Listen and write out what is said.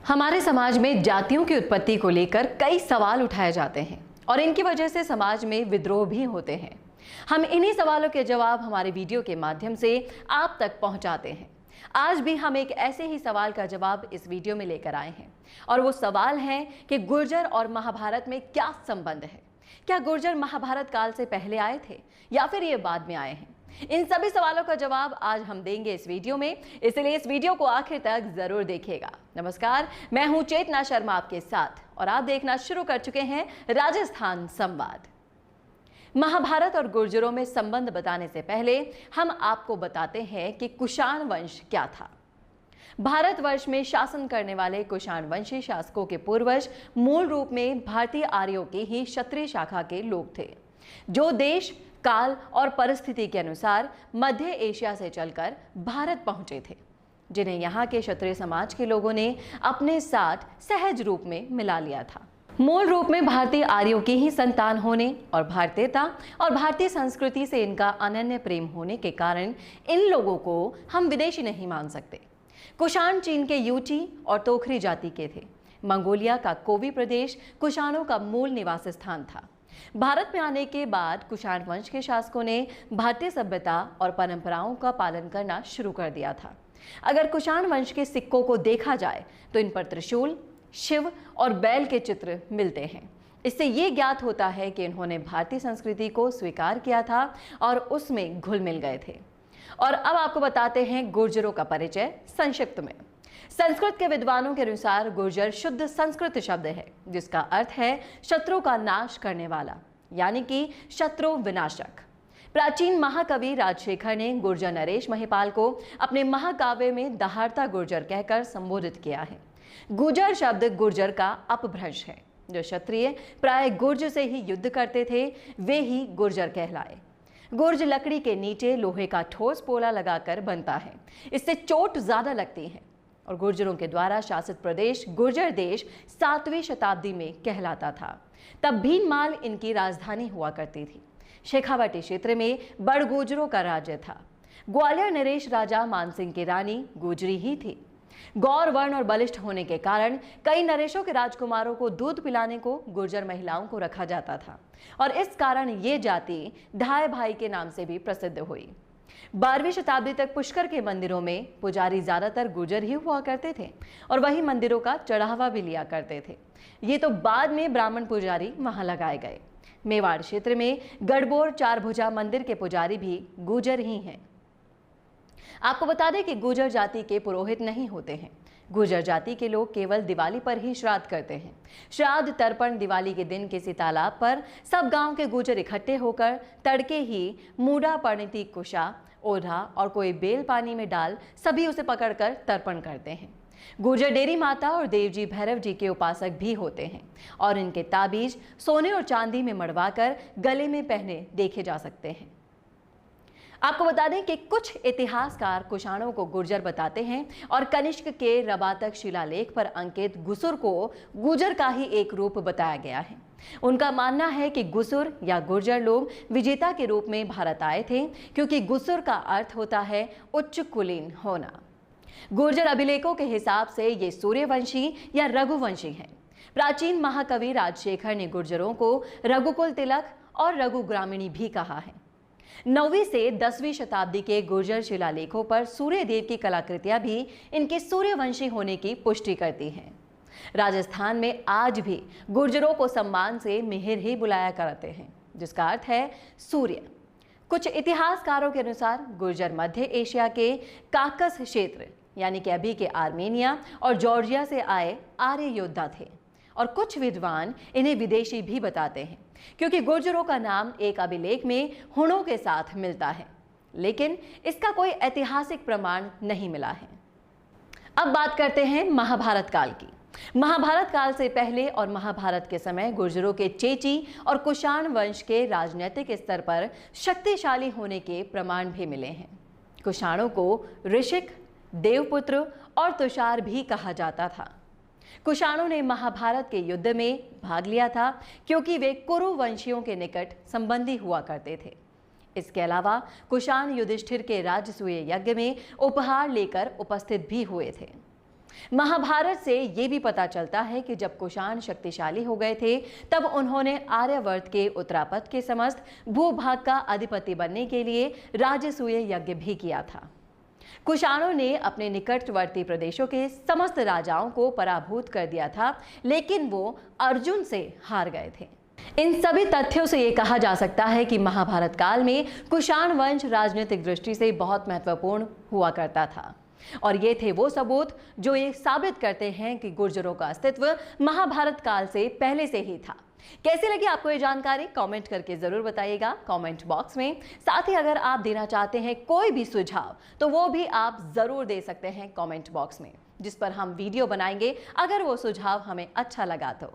हमारे समाज में जातियों की उत्पत्ति को लेकर कई सवाल उठाए जाते हैं और इनकी वजह से समाज में विद्रोह भी होते हैं। हम इन्हीं सवालों के जवाब हमारे वीडियो के माध्यम से आप तक पहुंचाते हैं। आज भी हम एक ऐसे ही सवाल का जवाब इस वीडियो में लेकर आए हैं और वो सवाल है कि गुर्जर और महाभारत में क्या संबंध है। क्या गुर्जर महाभारत काल से पहले आए थे या फिर ये बाद में आए हैं? इन सभी सवालों का जवाब आज हम देंगे इस वीडियो में, इसलिए इस वीडियो को आखिर तक जरूर देखिएगा। नमस्कार, मैं हूं चेतना शर्मा आपके साथ और आप देखना शुरू कर चुके हैं राजस्थान संवाद। महाभारत और गुर्जरों में संबंध बताने से पहले हम आपको बताते हैं कि कुषाण वंश क्या था। भारतवर्ष में शासन करने वाले कुषाण वंशी शासकों के पूर्वज मूल रूप में भारतीय आर्यों की ही क्षत्रिय शाखा के लोग थे, जो देश, काल और परिस्थिति के अनुसार मध्य एशिया से चलकर भारत पहुंचे थे, जिन्हें यहाँ के क्षत्रिय समाज के लोगों ने अपने साथ सहज रूप में मिला लिया था। मूल रूप में भारतीय आर्यों की ही संतान होने और भारतीयता और भारतीय संस्कृति से इनका अनन्य प्रेम होने के कारण इन लोगों को हम विदेशी नहीं मान सकते। कुषाण चीन के यूची और तोखरी जाति के थे। मंगोलिया का कोवी प्रदेश कुषाणों का मूल निवास स्थान था। भारत में आने के बाद कुषाण वंश के शासकों ने भारतीय सभ्यता और परंपराओं का पालन करना शुरू कर दिया था। अगर कुषाण वंश के सिक्कों को देखा जाए तो इन पर त्रिशूल, शिव और बैल के चित्र मिलते हैं। इससे ये ज्ञात होता है कि इन्होंने भारतीय संस्कृति को स्वीकार किया था और उसमें घुल मिल गए थे। और अब आपको बताते हैं गुर्जरों का परिचय संक्षिप्त में। संस्कृत के विद्वानों के अनुसार गुर्जर शुद्ध संस्कृत शब्द है, जिसका अर्थ है शत्रु का नाश करने वाला, यानी कि शत्रु विनाशक। प्राचीन महाकवि राजशेखर ने गुर्जर नरेश महिपाल को अपने महाकाव्य में दहाड़ता गुर्जर कहकर संबोधित किया है। गुर्जर शब्द गुर्जर का अपभ्रंश है। जो क्षत्रिय प्राय गुर्ज से ही युद्ध करते थे, वे ही गुर्जर कहलाए। गुर्ज लकड़ी के नीचे लोहे का ठोस पोला लगाकर बनता है। इससे चोट ज्यादा लगती है और गुर्जरों के द्वारा शासित प्रदेश गुर्जर देश 7वीं शताब्दी में कहलाता था। तब भीनमाल इनकी राजधानी हुआ करती थी। शेखावाटी क्षेत्र में बड़ गुर्जरों का राज्य था। ग्वालियर नरेश राजा मानसिंह की रानी गुर्जरी ही थी। गौर वर्ण और बलिष्ठ होने के कारण कई नरेशों के राजकुमारों को दूध पिलाने को गुर्जर महिलाओं को रखा जाता था और इस कारण ये जाति ढाई भाई के नाम से भी प्रसिद्ध हुई। 12वीं शताब्दी तक पुष्कर के मंदिरों में पुजारी ज्यादातर गुर्जर ही हुआ करते थे और वही मंदिरों का चढ़ावा भी लिया करते थे। ये तो बाद में ब्राह्मण पुजारी वहां लगाए गए। मेवाड़ क्षेत्र में गढ़बोर चारभुजा मंदिर के पुजारी भी गुर्जर ही हैं। आपको बता दें कि गुर्जर जाति के पुरोहित नहीं होते हैं। गुर्जर जाति के लोग केवल दिवाली पर ही श्राद्ध करते हैं। श्राद्ध तर्पण दिवाली के दिन किसी तालाब पर सब गांव के गुर्जर इकट्ठे होकर तड़के ही मूढ़ा, परिणति, कुशा, ओढ़ा और कोई बेल पानी में डाल सभी उसे पकड़कर तर्पण करते हैं। गुर्जर डेरी माता और देवजी भैरव जी के उपासक भी होते हैं और इनके ताबीज सोने और चांदी में मढ़वाकर गले में पहने देखे जा सकते हैं। आपको बता दें कि कुछ इतिहासकार कुषाणों को गुर्जर बताते हैं और कनिष्क के रबातक शिलालेख पर अंकित गुसुर को गुर्जर का ही एक रूप बताया गया है। उनका मानना है कि गुसुर या गुर्जर लोग विजेता के रूप में भारत आए थे, क्योंकि गुसुर का अर्थ होता है उच्च कुलीन होना। गुर्जर अभिलेखों के हिसाब से ये सूर्यवंशी या रघुवंशी हैं। प्राचीन महाकवि राजशेखर ने गुर्जरों को रघुकुल तिलक और रघु ग्रामीणी भी कहा है। 9वीं से 10वीं शताब्दी के गुर्जर शिलालेखों पर सूर्य देव की कलाकृतियां भी इनके सूर्यवंशी होने की पुष्टि करती हैं। राजस्थान में आज भी गुर्जरों को सम्मान से मिहिर ही बुलाया करते हैं, जिसका अर्थ है सूर्य। कुछ इतिहासकारों के अनुसार गुर्जर मध्य एशिया के काकस क्षेत्र, यानी कि अभी के आर्मेनिया और जॉर्जिया से आए आर्य योद्धा थे और कुछ विद्वान इन्हें विदेशी भी बताते हैं, क्योंकि गुर्जरों का नाम एक अभिलेख में हुणों के साथ मिलता है, लेकिन इसका कोई ऐतिहासिक प्रमाण नहीं मिला है। अब बात करते हैं महाभारत काल की। महाभारत काल से पहले और महाभारत के समय गुर्जरों के चेची और कुषाण वंश के राजनीतिक स्तर पर शक्तिशाली होने के प्रमाण भी मिले हैं। कुषाणों को ऋषिक, देवपुत्र और तुषार भी कहा जाता था। कुषाणों ने महाभारत के युद्ध में भाग लिया था, क्योंकि वे कुरु वंशियों के निकट संबंधी हुआ करते थे। इसके अलावा कुषाण युधिष्ठिर के राजसूय यज्ञ में उपहार लेकर उपस्थित भी हुए थे। महाभारत से ये भी पता चलता है कि जब कुषाण शक्तिशाली हो गए थे तब उन्होंने आर्यावर्त के उत्तरापथ के समस्त भूभाग का अधिपति बनने के लिए राजसूय यज्ञ भी किया था। कुषाणों ने अपने निकटवर्ती प्रदेशों के समस्त राजाओं को पराभूत कर दिया था, लेकिन वो अर्जुन से हार गए थे। इन सभी तथ्यों से ये कहा जा सकता है कि महाभारत काल में कुषाण वंश राजनीतिक दृष्टि से बहुत महत्वपूर्ण हुआ करता था, और ये थे वो सबूत जो ये साबित करते हैं कि गुर्जरों का अस्तित्व महाभारत काल से पहले से ही था। कैसी लगी आपको ये जानकारी? कमेंट करके जरूर बताइएगा कमेंट बॉक्स में। साथ ही अगर आप देना चाहते हैं कोई भी सुझाव तो वो भी आप जरूर दे सकते हैं कमेंट बॉक्स में, जिस पर हम वीडियो बनाएंगे अगर वो सुझाव हमें अच्छा लगा तो।